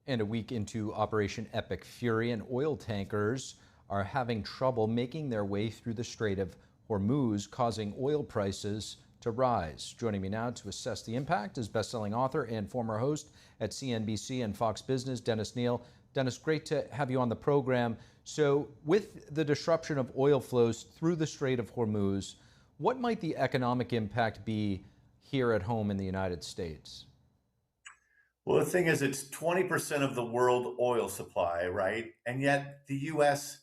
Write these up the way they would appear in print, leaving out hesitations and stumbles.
And a week into Operation Epic Fury, and oil tankers are having trouble making their way through the Strait of Hormuz, causing oil prices to rise. Joining me now to assess the impact is best-selling author and former host at CNBC and Fox Business, Kneale. Dennis, great to have you on the program. So with the disruption of oil flows through the Strait of Hormuz, what might the economic impact be here at home in the United States? Well, the thing is, it's 20% of the world oil supply, right? And yet the US,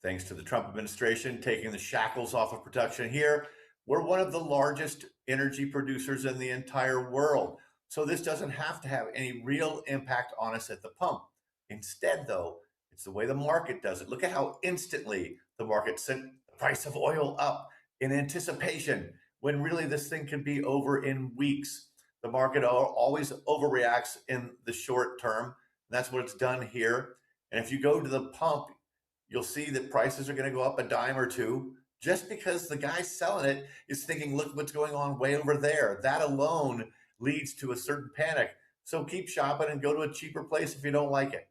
thanks to the Trump administration taking the shackles off of production here, we're one of the largest energy producers in the entire world. So this doesn't have to have any real impact on us at the pump. Instead, though, it's the way the market does it. Look at how instantly the market sent the price of oil up in anticipation, when really this thing can be over in weeks. The market always overreacts in the short term. And that's what it's done here. And if you go to the pump, you'll see that prices are going to go up a dime or two just because the guy selling it is thinking, look what's going on way over there. That alone leads to a certain panic. So keep shopping and go to a cheaper place if you don't like it.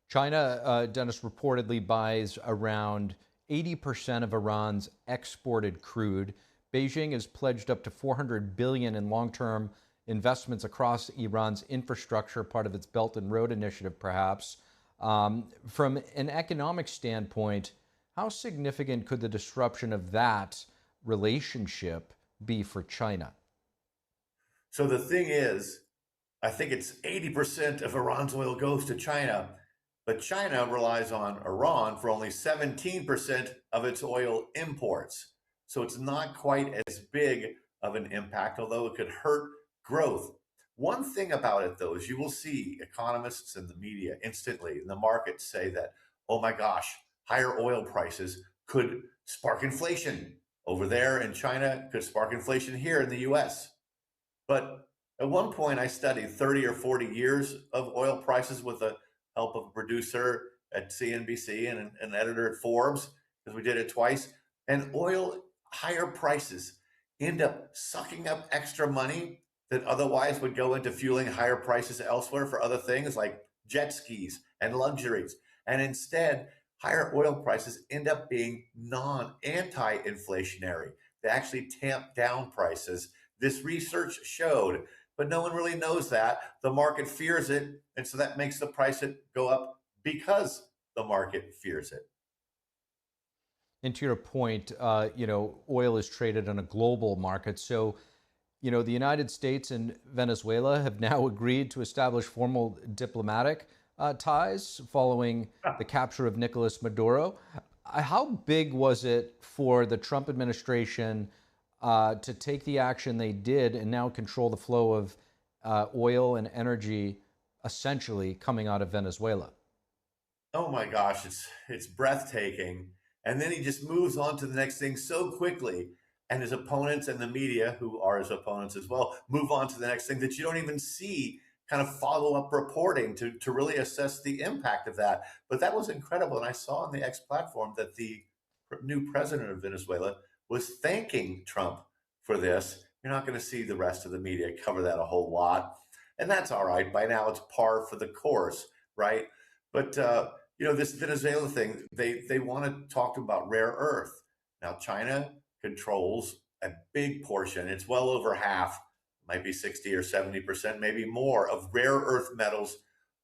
China, Dennis, reportedly buys around 80% of Iran's exported crude. Beijing has pledged up to $400 billion in long-term investments across Iran's infrastructure, part of its Belt and Road Initiative, perhaps. From an economic standpoint, how significant could the disruption of that relationship be for China? So the thing is, I think it's 80% of Iran's oil goes to China, but China relies on Iran for only 17% of its oil imports. So it's not quite as big of an impact, although it could hurt growth. One thing about it, though, is you will see economists in the media instantly in the market say that, oh my gosh, higher oil prices could spark inflation over there in China, could spark inflation here in the US. But at one point, I studied 30 or 40 years of oil prices with the help of a producer at CNBC and an editor at Forbes, because we did it twice. And oil higher prices end up sucking up extra money that otherwise would go into fueling higher prices elsewhere for other things like jet skis and luxuries. And instead, higher oil prices end up being anti-inflationary. They actually tamp down prices. This research showed, but no one really knows that. The market fears it, and so that makes the price go up because the market fears it. And to your point, oil is traded on a global market. So, the United States and Venezuela have now agreed to establish formal diplomatic ties following the capture of Nicolas Maduro. How big was it for the Trump administration to take the action they did and now control the flow of oil and energy essentially coming out of Venezuela? Oh my gosh, it's breathtaking. And then he just moves on to the next thing so quickly. And his opponents and the media, who are his opponents as well, move on to the next thing that you don't even see kind of follow-up reporting to really assess the impact of that. But that was incredible. And I saw on the X platform that the new president of Venezuela was thanking Trump for this. You're not going to see the rest of the media cover that a whole lot. And that's all right. By now, it's par for the course, right? But, this Venezuela thing, they want to talk about rare earth. Now, China controls a big portion. It's well over half, might be 60 or 70%, maybe more, of rare earth metals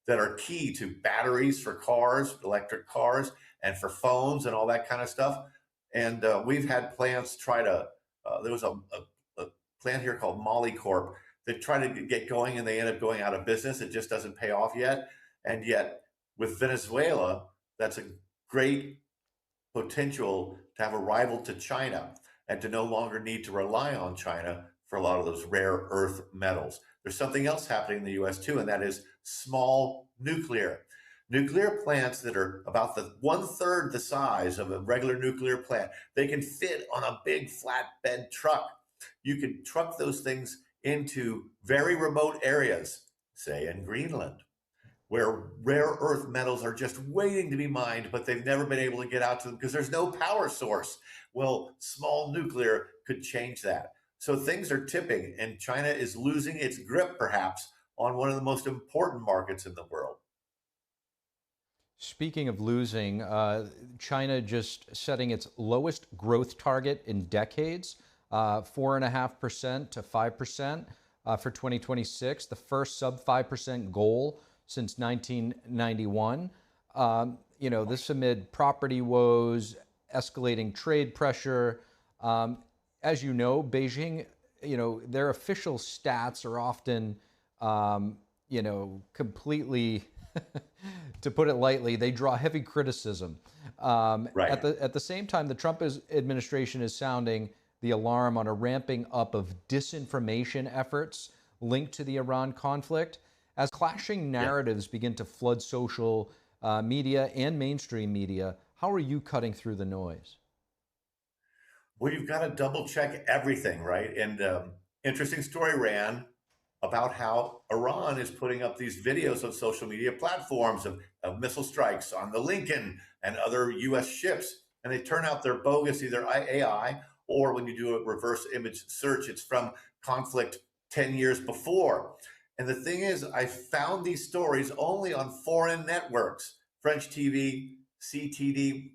that are key to batteries for cars, electric cars, and for phones and all that kind of stuff. And we've had plants try to, there was a plant here called Molycorp that tried to get going and they end up going out of business. It just doesn't pay off yet. And yet with Venezuela, that's a great potential to have a rival to China and to no longer need to rely on China for a lot of those rare earth metals. There's something else happening in the US too, and that is small nuclear. Nuclear plants that are about the 1/3 the size of a regular nuclear plant, they can fit on a big flatbed truck. You can truck those things into very remote areas, say in Greenland, where rare earth metals are just waiting to be mined, but they've never been able to get out to them because there's no power source. Well, small nuclear could change that. So things are tipping, and China is losing its grip, perhaps, on one of the most important markets in the world. Speaking of losing, China just setting its lowest growth target in decades, 4.5% to 5% for 2026, the first sub 5% goal since 1991. This amid property woes, escalating trade pressure. As you know, Beijing, their official stats are often, completely, to put it lightly, they draw heavy criticism. Right. At the same time, the Trump administration is sounding the alarm on a ramping up of disinformation efforts linked to the Iran conflict. As clashing Yeah. narratives begin to flood social media and mainstream media, how are you cutting through the noise? Well, you've got to double check everything, right? And interesting story ran about how Iran is putting up these videos on social media platforms of missile strikes on the Lincoln and other U.S. ships, and they turn out they're bogus, either AI or when you do a reverse image search, it's from conflict 10 years before. And the thing is, I found these stories only on foreign networks, French TV, CTD,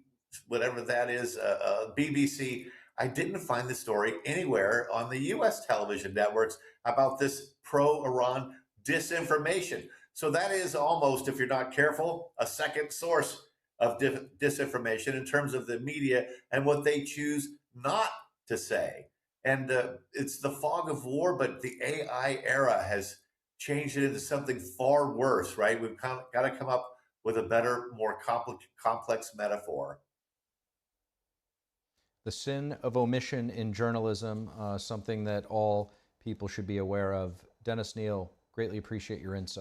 whatever that is, BBC. I didn't find the story anywhere on the US television networks about this pro Iran disinformation. So that is almost, if you're not careful, a second source of disinformation in terms of the media and what they choose not to say. And it's the fog of war, but the AI era has changed it into something far worse, right? We've got to come up with a better, more complex metaphor. The sin of omission in journalism, something that all people should be aware of. Dennis Kneale, greatly appreciate your insight.